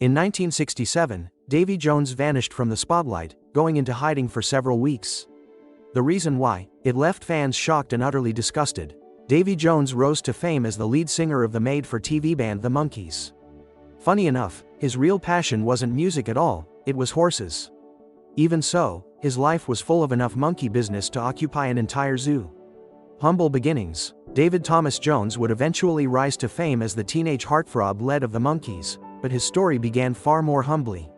In 1967, Davy Jones vanished from the spotlight, going into hiding for several weeks. The reason why, it left fans shocked and utterly disgusted. Davy Jones rose to fame as the lead singer of the made-for-TV band The Monkees. Funny enough, his real passion wasn't music at all, it was horses. Even so, his life was full of enough monkey business to occupy an entire zoo. Humble beginnings. David Thomas Jones would eventually rise to fame as the teenage heartthrob lead of the Monkees, but his story began far more humbly.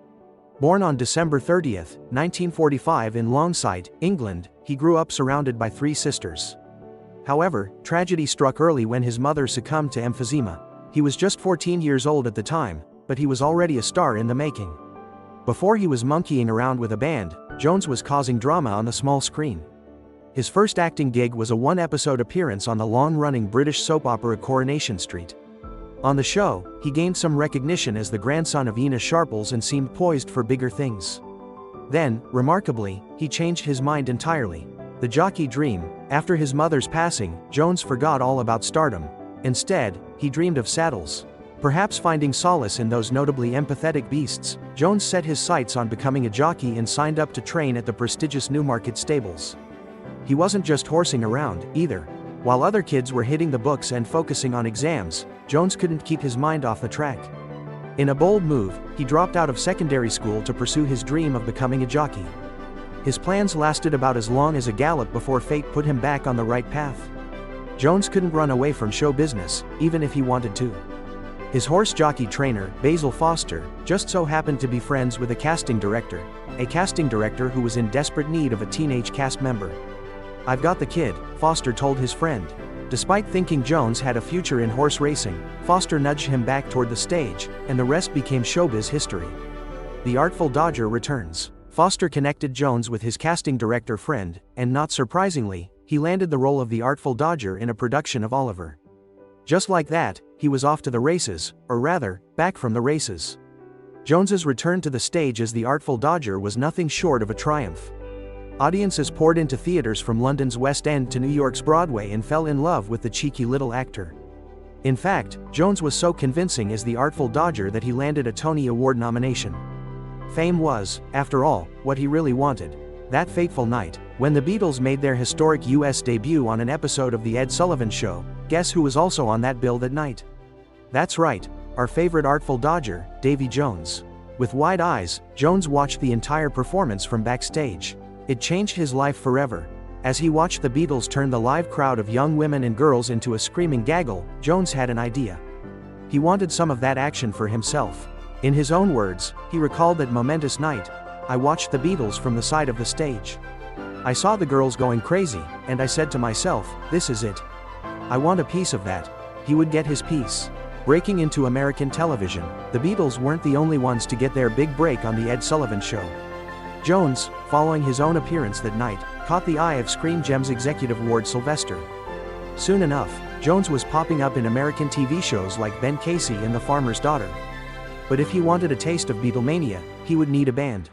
Born on December 30, 1945 in Longsight, England, he grew up surrounded by 3 sisters. However, tragedy struck early when his mother succumbed to emphysema. He was just 14 years old at the time, but he was already a star in the making. Before he was monkeying around with a band, Jones was causing drama on the small screen. His first acting gig was a one-episode appearance on the long-running British soap opera Coronation Street. On the show, he gained some recognition as the grandson of Ina Sharples and seemed poised for bigger things. Then, remarkably, he changed his mind entirely. The jockey dream. After his mother's passing, Jones forgot all about stardom. Instead, he dreamed of saddles. Perhaps finding solace in those notably empathetic beasts, Jones set his sights on becoming a jockey and signed up to train at the prestigious Newmarket stables. He wasn't just horsing around, either. While other kids were hitting the books and focusing on exams, Jones couldn't keep his mind off the track. In a bold move, he dropped out of secondary school to pursue his dream of becoming a jockey. His plans lasted about as long as a gallop before fate put him back on the right path. Jones couldn't run away from show business, even if he wanted to. His horse jockey trainer, Basil Foster, just so happened to be friends with a casting director who was in desperate need of a teenage cast member. "I've got the kid," Foster told his friend. Despite thinking Jones had a future in horse racing, Foster nudged him back toward the stage, and the rest became showbiz history. The Artful Dodger returns. Foster connected Jones with his casting director friend, and not surprisingly, he landed the role of the Artful Dodger in a production of Oliver. Just like that, he was off to the races, or rather, back from the races. Jones's return to the stage as the Artful Dodger was nothing short of a triumph. Audiences poured into theaters from London's West End to New York's Broadway and fell in love with the cheeky little actor. In fact, Jones was so convincing as the Artful Dodger that he landed a Tony Award nomination. Fame was, after all, what he really wanted. That fateful night, when the Beatles made their historic US debut on an episode of The Ed Sullivan Show, guess who was also on that bill that night? That's right, our favorite Artful Dodger, Davy Jones. With wide eyes, Jones watched the entire performance from backstage. It changed his life forever. As he watched the Beatles turn the live crowd of young women and girls into a screaming gaggle, Jones had an idea. He wanted some of that action for himself. In his own words, he recalled that momentous night. "I watched the Beatles from the side of the stage. I saw the girls going crazy, and I said to myself, this is it. I want a piece of that." He would get his piece. Breaking into American television, the Beatles weren't the only ones to get their big break on The Ed Sullivan Show. Jones, following his own appearance that night, caught the eye of Screen Gems executive Ward Sylvester. Soon enough, Jones was popping up in American TV shows like Ben Casey and The Farmer's Daughter. But if he wanted a taste of Beatlemania, he would need a band.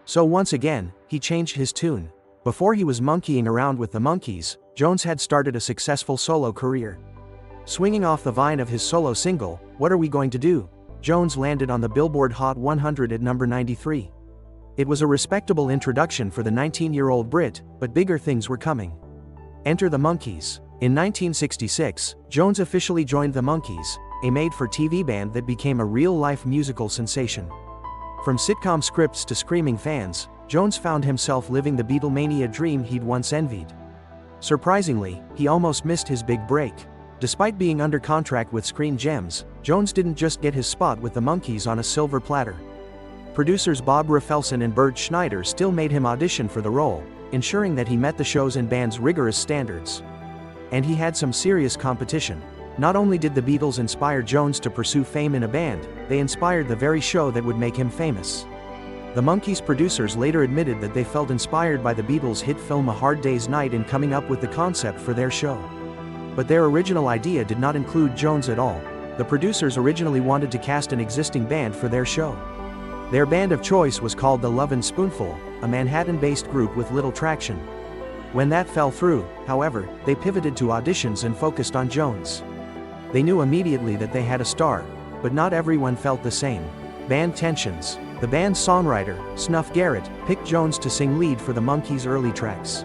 So once again, he changed his tune. Before he was monkeying around with the Monkees, Jones had started a successful solo career. Swinging off the vine of his solo single, "What Are We Going to Do?" Jones landed on the Billboard Hot 100 at number 93. It was a respectable introduction for the 19-year-old Brit, but bigger things were coming. Enter the Monkees. In 1966, Jones officially joined the Monkees, a made-for-TV band that became a real-life musical sensation. From sitcom scripts to screaming fans, Jones found himself living the Beatlemania dream he'd once envied. Surprisingly, he almost missed his big break. Despite being under contract with Screen Gems, Jones didn't just get his spot with the Monkees on a silver platter. Producers Bob Rafelson and Bert Schneider still made him audition for the role, ensuring that he met the show's and band's rigorous standards. And he had some serious competition. Not only did the Beatles inspire Jones to pursue fame in a band, they inspired the very show that would make him famous. The Monkees producers later admitted that they felt inspired by the Beatles' hit film A Hard Day's Night in coming up with the concept for their show. But their original idea did not include Jones at all. The producers originally wanted to cast an existing band for their show. Their band of choice was called the Lovin' Spoonful, a Manhattan-based group with little traction. When that fell through, however, they pivoted to auditions and focused on Jones. They knew immediately that they had a star, but not everyone felt the same. Band tensions. The band's songwriter, Snuff Garrett, picked Jones to sing lead for the Monkees' early tracks.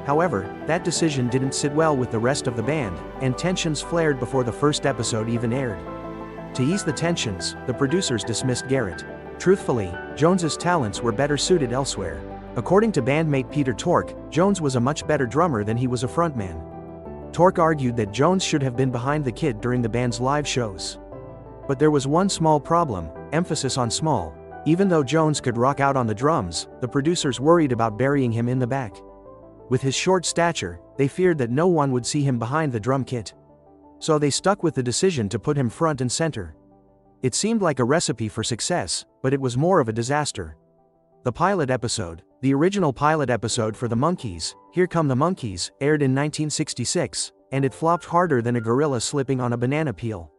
However, that decision didn't sit well with the rest of the band, and tensions flared before the first episode even aired. To ease the tensions, the producers dismissed Garrett. Truthfully, Jones's talents were better suited elsewhere. According to bandmate Peter Tork, Jones was a much better drummer than he was a frontman. Tork argued that Jones should have been behind the kit during the band's live shows. But there was one small problem, emphasis on small. Even though Jones could rock out on the drums, the producers worried about burying him in the back. With his short stature, they feared that no one would see him behind the drum kit. So they stuck with the decision to put him front and center. It seemed like a recipe for success, but it was more of a disaster. The pilot episode, the original pilot episode for the Monkees, Here Come the Monkees, aired in 1966, and it flopped harder than a gorilla slipping on a banana peel.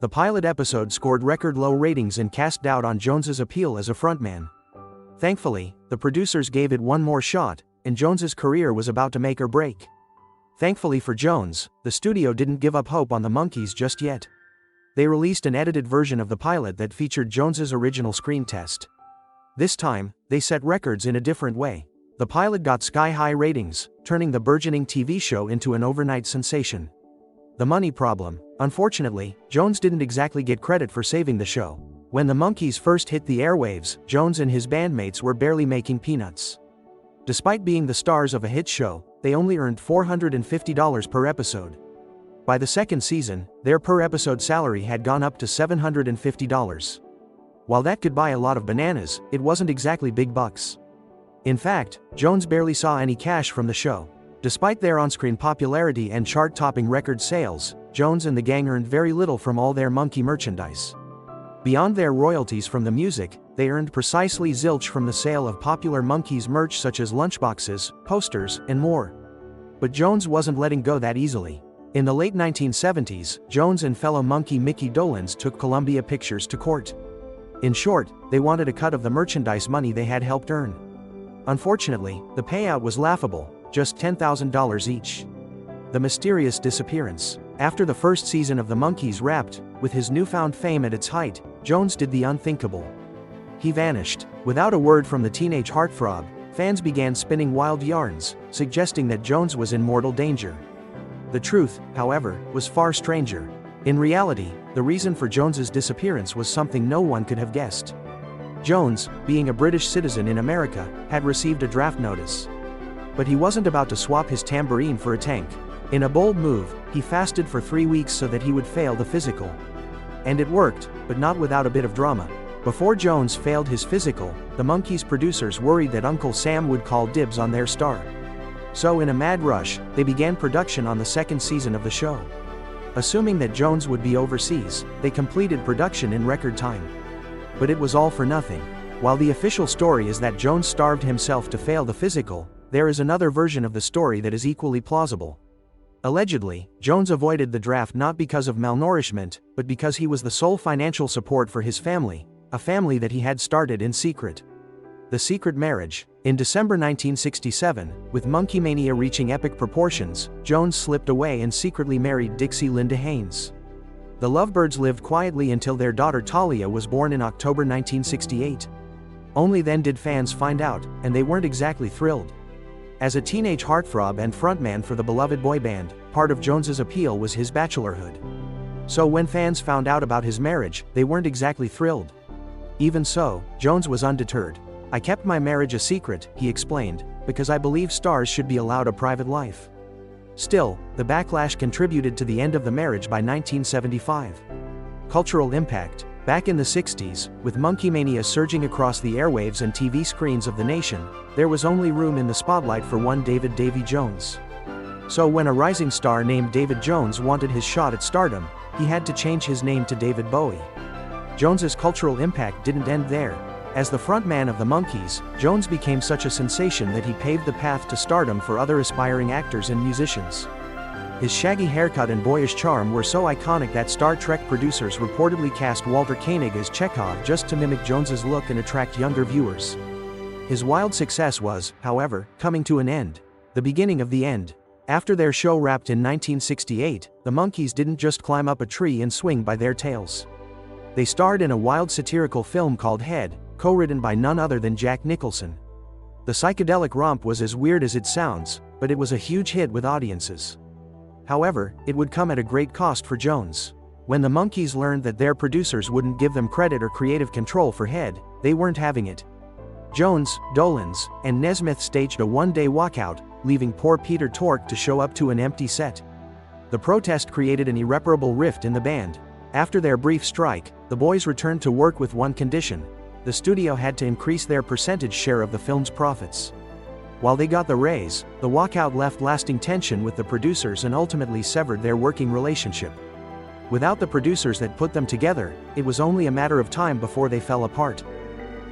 The pilot episode scored record-low ratings and cast doubt on Jones's appeal as a frontman. Thankfully, the producers gave it one more shot, and Jones's career was about to make or break. Thankfully for Jones, the studio didn't give up hope on the Monkees just yet. They released an edited version of the pilot that featured Jones's original screen test. This time, they set records in a different way. The pilot got sky-high ratings, turning the burgeoning TV show into an overnight sensation. The money problem. Unfortunately, Jones didn't exactly get credit for saving the show. When the Monkees first hit the airwaves, Jones and his bandmates were barely making peanuts. Despite being the stars of a hit show, they only earned $450 per episode. By the second season, their per-episode salary had gone up to $750. While that could buy a lot of bananas, it wasn't exactly big bucks. In fact, Jones barely saw any cash from the show. Despite their on-screen popularity and chart-topping record sales, Jones and the gang earned very little from all their Monkee merchandise. Beyond their royalties from the music, they earned precisely zilch from the sale of popular Monkees merch such as lunchboxes, posters, and more. But Jones wasn't letting go that easily. In the late 1970s, Jones and fellow Monkee Mickey Dolenz took Columbia Pictures to court. In short, they wanted a cut of the merchandise money they had helped earn. Unfortunately, the payout was laughable, just $10,000 each. The mysterious disappearance. After the first season of the Monkees wrapped, with his newfound fame at its height, Jones did the unthinkable. He vanished. Without a word from the teenage heartthrob, fans began spinning wild yarns, suggesting that Jones was in mortal danger. The truth, however, was far stranger. In reality, the reason for Jones's disappearance was something no one could have guessed. Jones, being a British citizen in America, had received a draft notice. But he wasn't about to swap his tambourine for a tank. In a bold move, he fasted for 3 weeks so that he would fail the physical. And it worked, but not without a bit of drama. Before Jones failed his physical, the Monkees producers worried that Uncle Sam would call dibs on their star. So in a mad rush, they began production on the second season of the show. Assuming that Jones would be overseas, they completed production in record time. But it was all for nothing. While the official story is that Jones starved himself to fail the physical, there is another version of the story that is equally plausible. Allegedly, Jones avoided the draft not because of malnourishment, but because he was the sole financial support for his family, a family that he had started in secret. The secret marriage. In December 1967, with Monkee mania reaching epic proportions, Jones slipped away and secretly married Dixie Linda Haynes. The lovebirds lived quietly until their daughter Talia was born in October 1968. Only then did fans find out, and they weren't exactly thrilled. As a teenage heartthrob and frontman for the beloved boy band, part of Jones's appeal was his bachelorhood. So when fans found out about his marriage, they weren't exactly thrilled. Even so, Jones was undeterred. "I kept my marriage a secret," he explained, "because I believe stars should be allowed a private life." Still, the backlash contributed to the end of the marriage by 1975. Cultural impact. Back in the 60s, with Monkee mania surging across the airwaves and TV screens of the nation, there was only room in the spotlight for one Davy Jones. So when a rising star named David Jones wanted his shot at stardom, he had to change his name to David Bowie. Jones's cultural impact didn't end there. As the frontman of the Monkees, Jones became such a sensation that he paved the path to stardom for other aspiring actors and musicians. His shaggy haircut and boyish charm were so iconic that Star Trek producers reportedly cast Walter Koenig as Chekhov just to mimic Jones's look and attract younger viewers. His wild success was, however, coming to an end. The beginning of the end. After their show wrapped in 1968, the Monkees didn't just climb up a tree and swing by their tails. They starred in a wild satirical film called Head, co-written by none other than Jack Nicholson. The psychedelic romp was as weird as it sounds, but it was a huge hit with audiences. However, it would come at a great cost for Jones. When the Monkees learned that their producers wouldn't give them credit or creative control for Head, they weren't having it. Jones, Dolenz, and Nesmith staged a one-day walkout, leaving poor Peter Tork to show up to an empty set. The protest created an irreparable rift in the band. After their brief strike, the boys returned to work with one condition: the studio had to increase their percentage share of the film's profits. While they got the raise, the walkout left lasting tension with the producers and ultimately severed their working relationship. Without the producers that put them together, it was only a matter of time before they fell apart.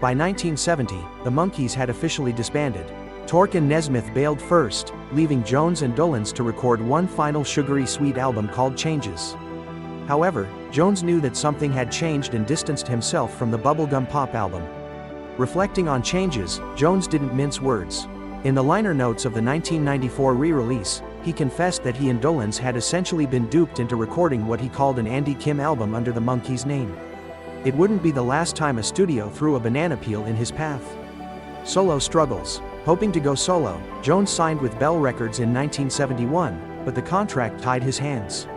By 1970, the Monkees had officially disbanded. Tork and Nesmith bailed first, leaving Jones and Dolenz to record one final sugary sweet album called Changes. However, Jones knew that something had changed and distanced himself from the bubblegum pop album. Reflecting on Changes, Jones didn't mince words. In the liner notes of the 1994 re-release, he confessed that he and Dolenz had essentially been duped into recording what he called an Andy Kim album under the Monkees name. It wouldn't be the last time a studio threw a banana peel in his path. Solo struggles. Hoping to go solo, Jones signed with Bell Records in 1971, but the contract tied his hands.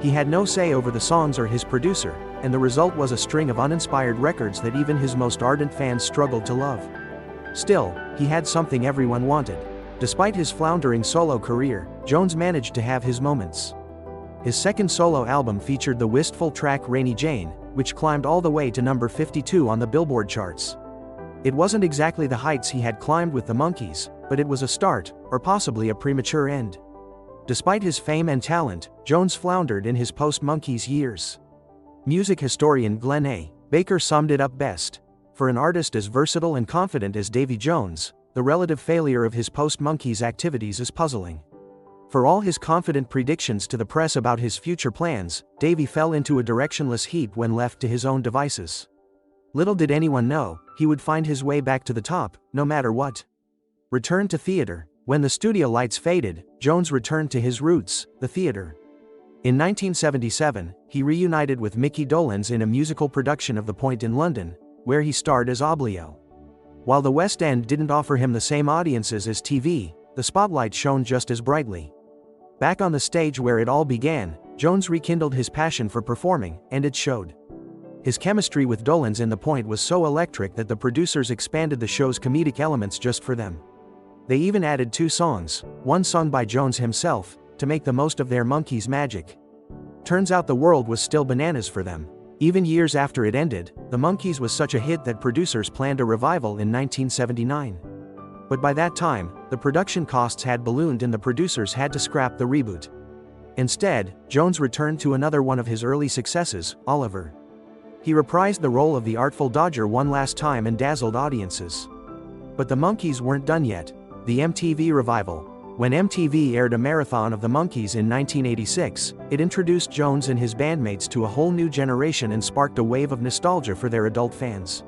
He had no say over the songs or his producer, and the result was a string of uninspired records that even his most ardent fans struggled to love. Still, he had something everyone wanted. Despite his floundering solo career, Jones managed to have his moments. His second solo album featured the wistful track Rainy Jane, which climbed all the way to number 52 on the Billboard charts. It wasn't exactly the heights he had climbed with the Monkees, but it was a start, or possibly a premature end. Despite his fame and talent, Jones floundered in his post-Monkees years. Music historian Glenn A. Baker summed it up best. For an artist as versatile and confident as Davy Jones, the relative failure of his post-Monkees activities is puzzling. For all his confident predictions to the press about his future plans, Davy fell into a directionless heap when left to his own devices. Little did anyone know, he would find his way back to the top, no matter what. Return to theater. When the studio lights faded, Jones returned to his roots, the theater. In 1977, he reunited with Mickey Dolenz in a musical production of The Point in London, where he starred as Oblio. While the West End didn't offer him the same audiences as TV, the spotlight shone just as brightly. Back on the stage where it all began, Jones rekindled his passion for performing, and it showed. His chemistry with Dolenz in The Point was so electric that the producers expanded the show's comedic elements just for them. They even added 2 songs, one sung by Jones himself, to make the most of their Monkees magic. Turns out the world was still bananas for them. Even years after it ended, the Monkees was such a hit that producers planned a revival in 1979. But by that time, the production costs had ballooned and the producers had to scrap the reboot. Instead, Jones returned to another one of his early successes, Oliver. He reprised the role of the Artful Dodger one last time and dazzled audiences. But the Monkees weren't done yet. The MTV revival. When MTV aired a marathon of the Monkees in 1986, it introduced Jones and his bandmates to a whole new generation and sparked a wave of nostalgia for their adult fans.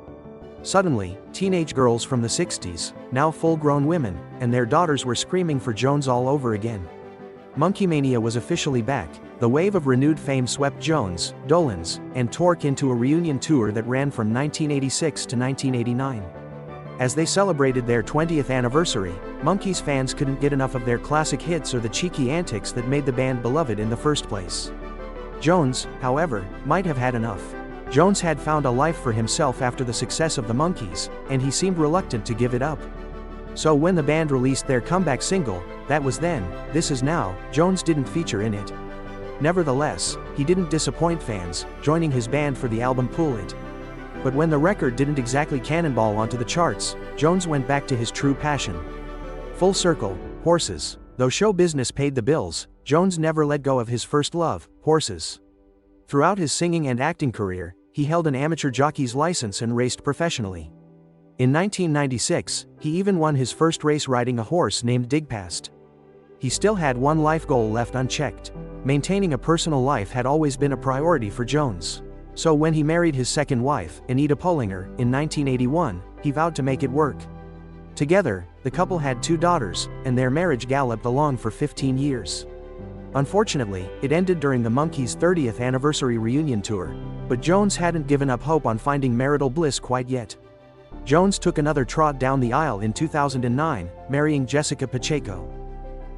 Suddenly, teenage girls from the 60s, now full-grown women, and their daughters were screaming for Jones all over again. Monkey Mania was officially back. The wave of renewed fame swept Jones, Dolenz, and Tork into a reunion tour that ran from 1986 to 1989. As they celebrated their 20th anniversary, Monkees fans couldn't get enough of their classic hits or the cheeky antics that made the band beloved in the first place. Jones, however, might have had enough. Jones had found a life for himself after the success of the Monkees, and he seemed reluctant to give it up. So when the band released their comeback single, That Was Then, This Is Now, Jones didn't feature in it. Nevertheless, he didn't disappoint fans, joining his band for the album Pull It. But when the record didn't exactly cannonball onto the charts, Jones went back to his true passion. Full circle, horses. Though show business paid the bills, Jones never let go of his first love, horses. Throughout his singing and acting career, he held an amateur jockey's license and raced professionally. In 1996, he even won his first race riding a horse named Digpast. He still had one life goal left unchecked. Maintaining a personal life had always been a priority for Jones. So when he married his second wife, Anita Pollinger, in 1981, he vowed to make it work. Together, the couple had 2 daughters, and their marriage galloped along for 15 years. Unfortunately, it ended during the Monkees' 30th anniversary reunion tour, but Jones hadn't given up hope on finding marital bliss quite yet. Jones took another trot down the aisle in 2009, marrying Jessica Pacheco.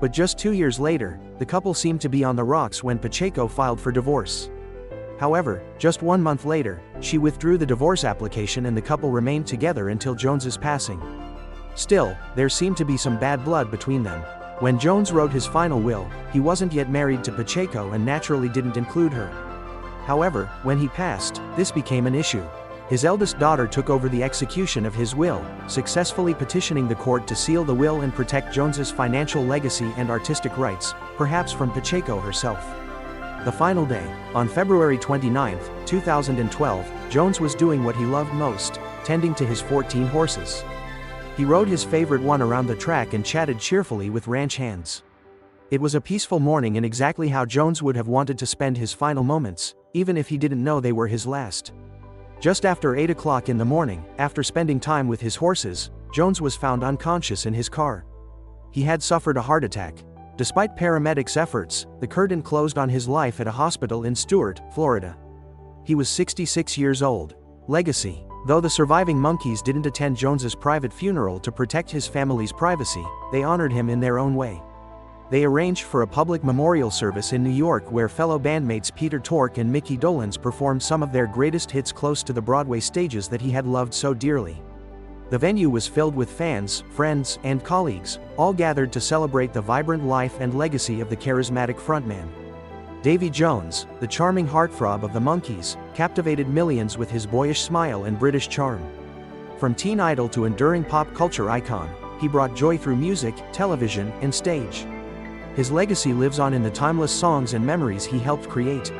But just 2 years later, the couple seemed to be on the rocks when Pacheco filed for divorce. However, just 1 month later, she withdrew the divorce application and the couple remained together until Jones's passing. Still, there seemed to be some bad blood between them. When Jones wrote his final will, he wasn't yet married to Pacheco and naturally didn't include her. However, when he passed, this became an issue. His eldest daughter took over the execution of his will, successfully petitioning the court to seal the will and protect Jones's financial legacy and artistic rights, perhaps from Pacheco herself. The final day, on February 29, 2012, Jones was doing what he loved most, tending to his 14 horses. He rode his favorite one around the track and chatted cheerfully with ranch hands. It was a peaceful morning and exactly how Jones would have wanted to spend his final moments, even if he didn't know they were his last. Just after 8 o'clock in the morning, after spending time with his horses, Jones was found unconscious in his car. He had suffered a heart attack. Despite paramedics' efforts, the curtain closed on his life at a hospital in Stuart, Florida. He was 66 years old. Legacy. Though the surviving Monkees didn't attend Jones's private funeral to protect his family's privacy, they honored him in their own way. They arranged for a public memorial service in New York where fellow bandmates Peter Tork and Mickey Dolenz performed some of their greatest hits close to the Broadway stages that he had loved so dearly. The venue was filled with fans, friends, and colleagues, all gathered to celebrate the vibrant life and legacy of the charismatic frontman. Davy Jones, the charming heartthrob of the Monkees, captivated millions with his boyish smile and British charm. From teen idol to enduring pop culture icon, he brought joy through music, television, and stage. His legacy lives on in the timeless songs and memories he helped create.